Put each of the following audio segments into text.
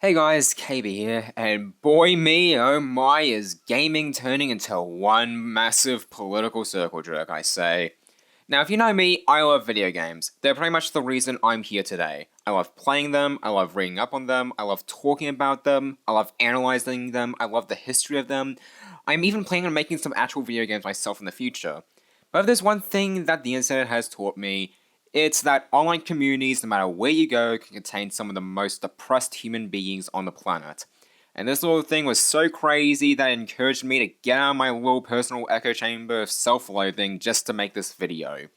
Hey guys, KB here, and boy me, oh my, is gaming turning into one massive political circle jerk, I say. Now, if you know me, I love video games. They're pretty much the reason I'm here today. I love playing them, I love reading up on them, I love talking about them, I love analyzing them, I love the history of them. I'm even planning on making some actual video games myself in the future. But if there's one thing that the internet has taught me, it's that online communities, no matter where you go, can contain some of the most depressed human beings on the planet. And this little thing was so crazy that it encouraged me to get out of my little personal echo chamber of self-loathing just to make this video.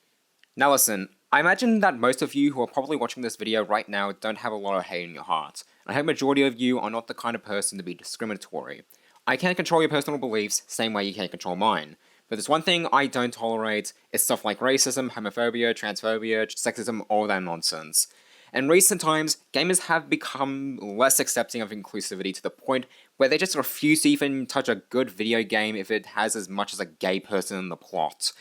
Now listen, I imagine that most of you who are probably watching this video right now don't have a lot of hate in your heart. And I hope majority of you are not the kind of person to be discriminatory. I can't control your personal beliefs, same way you can't control mine. But there's one thing I don't tolerate, is stuff like racism, homophobia, transphobia, sexism, all that nonsense. In recent times, gamers have become less accepting of inclusivity to the point where they just refuse to even touch a good video game if it has as much as a gay person in the plot.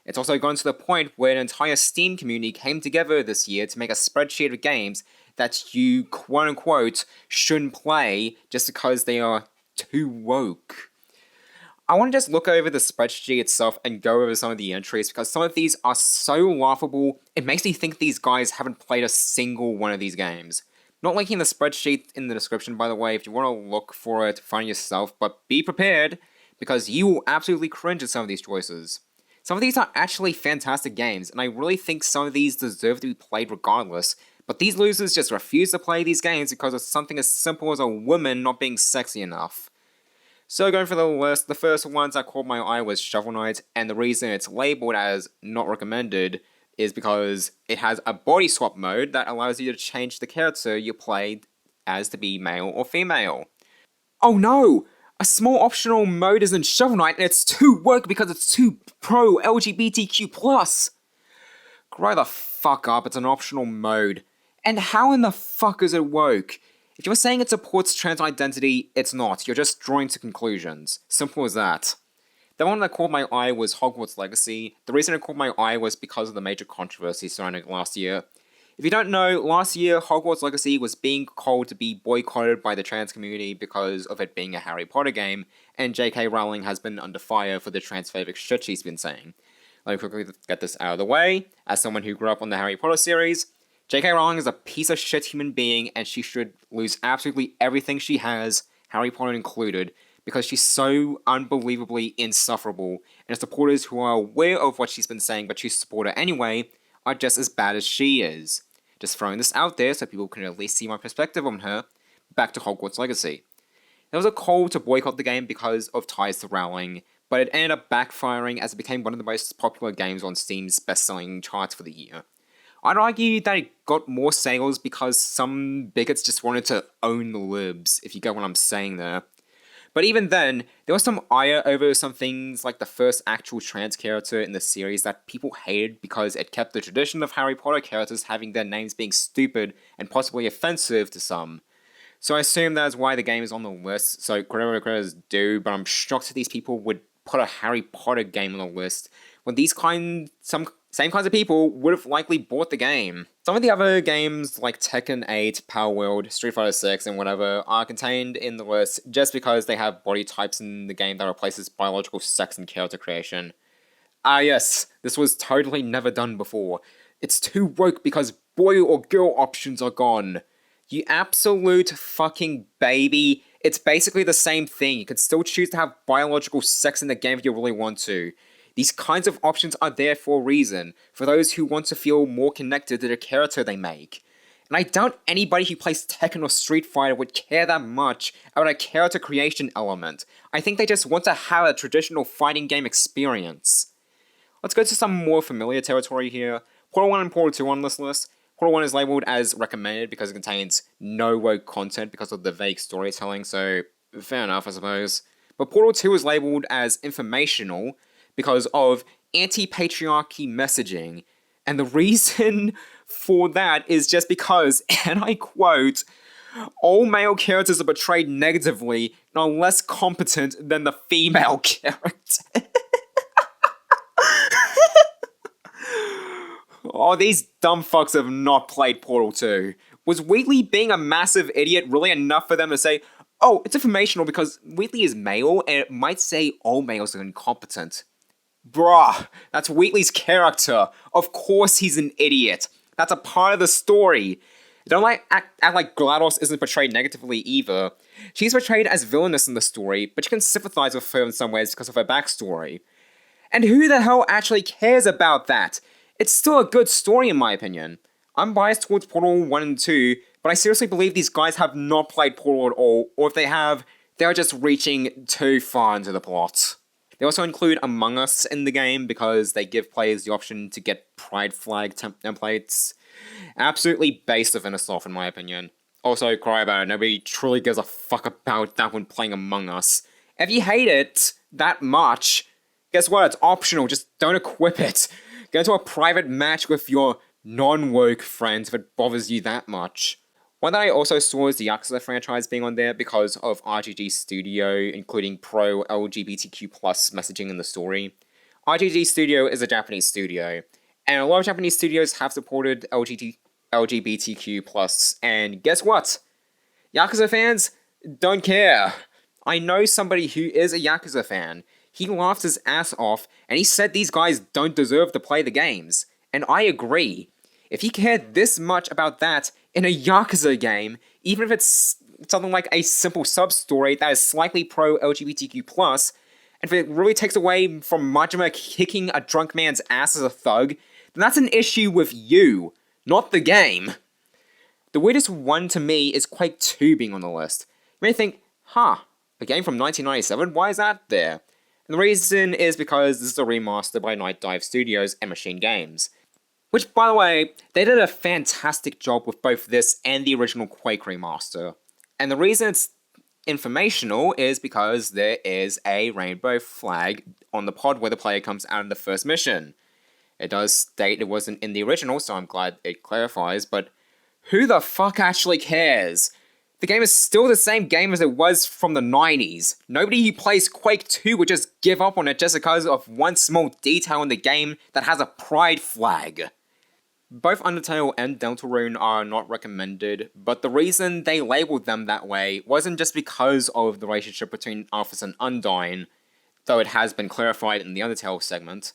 It's also gone to the point where an entire Steam community came together this year to make a spreadsheet of games that you quote-unquote shouldn't play just because they are too woke. I want to just look over the spreadsheet itself and go over some of the entries because some of these are so laughable, it makes me think these guys haven't played a single one of these games. Not linking the spreadsheet in the description, by the way, if you want to look for it, find yourself, but be prepared, because you will absolutely cringe at some of these choices. Some of these are actually fantastic games, and I really think some of these deserve to be played regardless, but these losers just refuse to play these games because of something as simple as a woman not being sexy enough. So going for the list, the first ones that caught my eye was Shovel Knight, and the reason it's labeled as not recommended is because it has a body swap mode that allows you to change the character you played as to be male or female. Oh no! A small optional mode is in Shovel Knight and it's too woke because it's too pro LGBTQ+. Grow the fuck up, it's an optional mode. And how in the fuck is it woke? If you're saying it supports trans identity, it's not. You're just drawing to conclusions. Simple as that. The one that caught my eye was Hogwarts Legacy. The reason it caught my eye was because of the major controversy surrounding it last year. If you don't know, last year Hogwarts Legacy was being called to be boycotted by the trans community because of it being a Harry Potter game, and JK Rowling has been under fire for the transphobic shit she's been saying. Let me quickly get this out of the way. As someone who grew up on the Harry Potter series, J.K. Rowling is a piece of shit human being, and she should lose absolutely everything she has, Harry Potter included, because she's so unbelievably insufferable, and supporters who are aware of what she's been saying but choose to support her anyway are just as bad as she is. Just throwing this out there so people can at least see my perspective on her. Back to Hogwarts Legacy. There was a call to boycott the game because of ties to Rowling, but it ended up backfiring as it became one of the most popular games on Steam's best-selling charts for the year. I'd argue that it got more sales because some bigots just wanted to own the libs, if you get what I'm saying there. But even then, there was some ire over some things like the first actual trans character in the series that people hated because it kept the tradition of Harry Potter characters having their names being stupid and possibly offensive to some. So I assume that's why the game is on the list, so creditors do, but I'm shocked that these people would put a Harry Potter game on the list when same kinds of people would have likely bought the game. Some of the other games like Tekken 8, Power World, Street Fighter 6, and whatever are contained in the list just because they have body types in the game that replaces biological sex and character creation. Ah yes, this was totally never done before. It's too woke because boy or girl options are gone. You absolute fucking baby. It's basically the same thing. You can still choose to have biological sex in the game if you really want to. These kinds of options are there for a reason, for those who want to feel more connected to the character they make. And I doubt anybody who plays Tekken or Street Fighter would care that much about a character creation element. I think they just want to have a traditional fighting game experience. Let's go to some more familiar territory here. Portal 1 and Portal 2 on this list. Portal 1 is labeled as recommended because it contains no woke content because of the vague storytelling, so fair enough I suppose. But Portal 2 is labeled as informational because of anti-patriarchy messaging. And the reason for that is just because, and I quote, all male characters are portrayed negatively and are less competent than the female character. Oh, these dumb fucks have not played Portal 2. Was Wheatley being a massive idiot really enough for them to say, oh, it's informational because Wheatley is male and it might say all males are incompetent? Bruh, that's Wheatley's character. Of course he's an idiot. That's a part of the story. Don't act like GLaDOS isn't portrayed negatively either. She's portrayed as villainous in the story, but you can sympathize with her in some ways because of her backstory. And who the hell actually cares about that? It's still a good story in my opinion. I'm biased towards Portal 1 and 2, but I seriously believe these guys have not played Portal at all, or if they have, they're just reaching too far into the plot. They also include Among Us in the game because they give players the option to get pride flag templates. Absolutely based of Innisoft in my opinion. Also, cry about it, nobody truly gives a fuck about that when playing Among Us. If you hate it that much, guess what, it's optional, just don't equip it. Go to a private match with your non-woke friends if it bothers you that much. One that I also saw is the Yakuza franchise being on there because of RGG Studio, including pro-LGBTQ+ messaging in the story. RGG Studio is a Japanese studio, and a lot of Japanese studios have supported LGBTQ+, and guess what? Yakuza fans don't care. I know somebody who is a Yakuza fan. He laughed his ass off, and he said these guys don't deserve to play the games. And I agree. If he cared this much about that in a Yakuza game, even if it's something like a simple sub-story that is slightly pro-LGBTQ+, and if it really takes away from Majima kicking a drunk man's ass as a thug, then that's an issue with you, not the game. The weirdest one to me is Quake 2 being on the list. You may think, a game from 1997? Why is that there? And the reason is because this is a remaster by Night Dive Studios and Machine Games. Which, by the way, they did a fantastic job with both this and the original Quake remaster. And the reason it's informational is because there is a rainbow flag on the pod where the player comes out in the first mission. It does state it wasn't in the original, so I'm glad it clarifies, but who the fuck actually cares? The game is still the same game as it was from the 90s. Nobody who plays Quake 2 would just give up on it just because of one small detail in the game that has a pride flag. Both Undertale and Deltarune are not recommended, but the reason they labeled them that way wasn't just because of the relationship between Arthas and Undyne, though it has been clarified in the Undertale segment,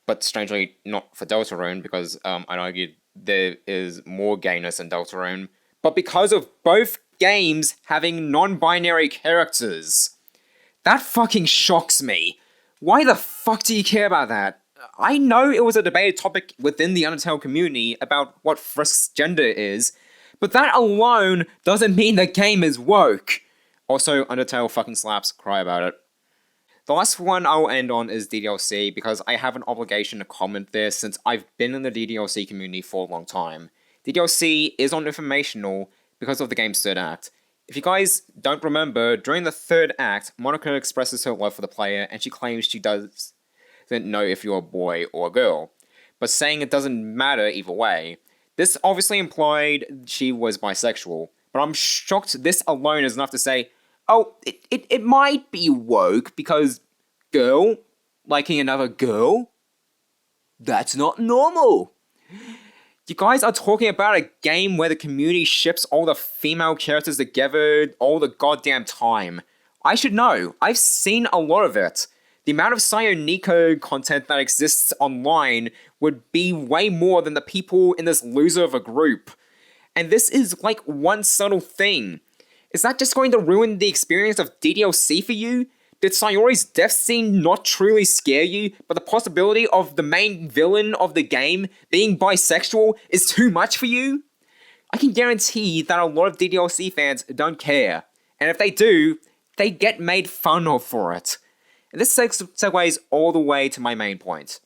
but strangely not for Deltarune, because I'd argue there is more gayness in Deltarune, but because of both games having non-binary characters. That fucking shocks me. Why the fuck do you care about that? I know it was a debated topic within the Undertale community about what Frisk's gender is, but that alone doesn't mean the game is woke. Also, Undertale fucking slaps, cry about it. The last one I'll end on is DDLC because I have an obligation to comment there since I've been in the DDLC community for a long time. DDLC is on informational because of the game's third act. If you guys don't remember, during the third act, Monica expresses her love for the player and she claims she doesn't know if you're a boy or a girl, but saying it doesn't matter either way. This obviously implied she was bisexual, but I'm shocked this alone is enough to say, oh, it might be woke because girl liking another girl? That's not normal. You guys are talking about a game where the community ships all the female characters together all the goddamn time. I should know. I've seen a lot of it. The amount of Psyoniko content that exists online would be way more than the people in this loser of a group. And this is like one subtle thing. Is that just going to ruin the experience of DDLC for you? Did Sayori's death scene not truly scare you, but the possibility of the main villain of the game being bisexual is too much for you? I can guarantee that a lot of DDLC fans don't care, and if they do, they get made fun of for it. And this segues all the way to my main point.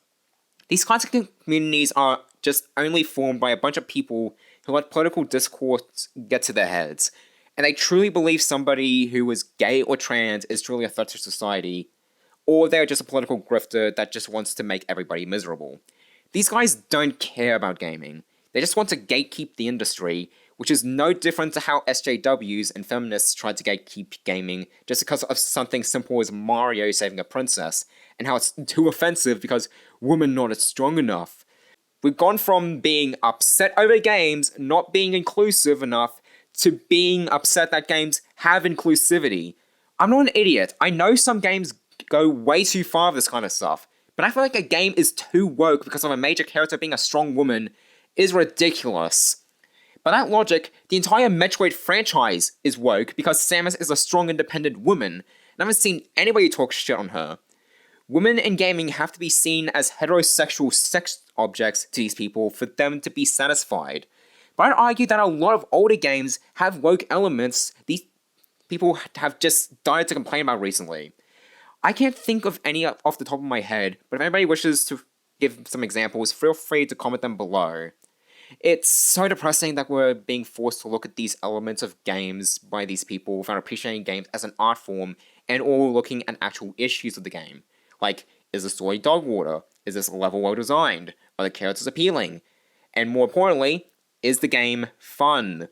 These kinds of communities are just only formed by a bunch of people who let political discourse get to their heads, and they truly believe somebody who is gay or trans is truly a threat to society, or they're just a political grifter that just wants to make everybody miserable. These guys don't care about gaming. They just want to gatekeep the industry, which is no different to how SJWs and feminists tried to gatekeep gaming just because of something simple as Mario saving a princess, and how it's too offensive because women not strong enough. We've gone from being upset over games not being inclusive enough to being upset that games have inclusivity. I'm not an idiot. I know some games go way too far with this kind of stuff, but I feel like a game is too woke because of a major character being a strong woman is ridiculous. By that logic, the entire Metroid franchise is woke because Samus is a strong independent woman, and I haven't seen anybody talk shit on her. Women in gaming have to be seen as heterosexual sex objects to these people for them to be satisfied. But I'd argue that a lot of older games have woke elements these people have just started to complain about recently. I can't think of any off the top of my head, but if anybody wishes to give some examples, feel free to comment them below. It's so depressing that we're being forced to look at these elements of games by these people without appreciating games as an art form and all looking at actual issues of the game. Like, is the story dog water? Is this level well designed? Are the characters appealing? And more importantly, is the game fun?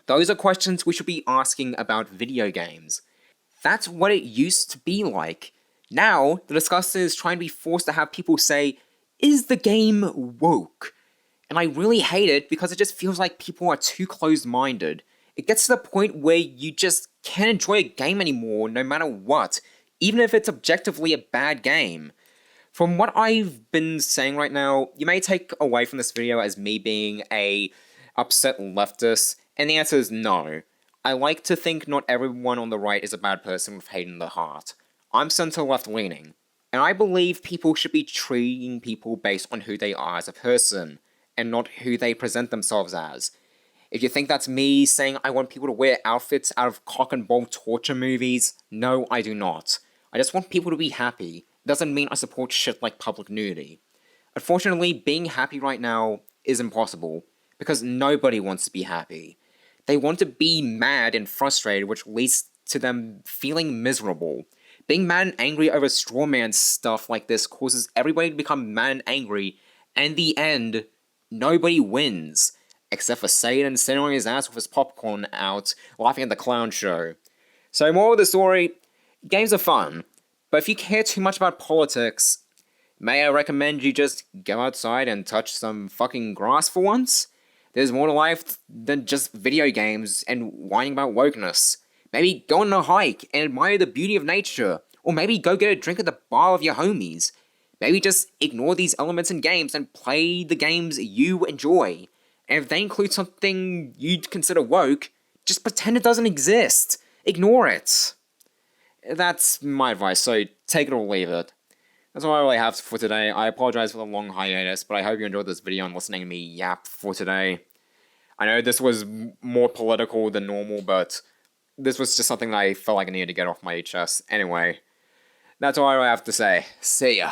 Those are questions we should be asking about video games. That's what it used to be like. Now, the discusser is trying to be forced to have people say, is the game woke? And I really hate it because it just feels like people are too closed-minded. It gets to the point where you just can't enjoy a game anymore no matter what, even if it's objectively a bad game. From what I've been saying right now, you may take away from this video as me being a upset leftist, and the answer is no. I like to think not everyone on the right is a bad person with hate in their heart. I'm center-left leaning, and I believe people should be treating people based on who they are as a person, and not who they present themselves as. If you think that's me saying I want people to wear outfits out of cock and ball torture movies, no, I do not. I just want people to be happy. It doesn't mean I support shit like public nudity. Unfortunately, being happy right now is impossible, because nobody wants to be happy. They want to be mad and frustrated, which leads to them feeling miserable. Being mad and angry over straw man stuff like this causes everybody to become mad and angry, and in the end, nobody wins, except for Satan sitting on his ass with his popcorn out, laughing at the clown show. So moral of the story, games are fun, but if you care too much about politics, may I recommend you just go outside and touch some fucking grass for once? There's more to life than just video games and whining about wokeness. Maybe go on a hike and admire the beauty of nature, or maybe go get a drink at the bar with your homies. Maybe just ignore these elements in games and play the games you enjoy. And if they include something you'd consider woke, just pretend it doesn't exist. Ignore it. That's my advice, so take it or leave it. That's all I really have for today. I apologize for the long hiatus, but I hope you enjoyed this video and listening to me yap for today. I know this was more political than normal, but this was just something that I felt like I needed to get off my chest. Anyway, that's all I have to say. See ya.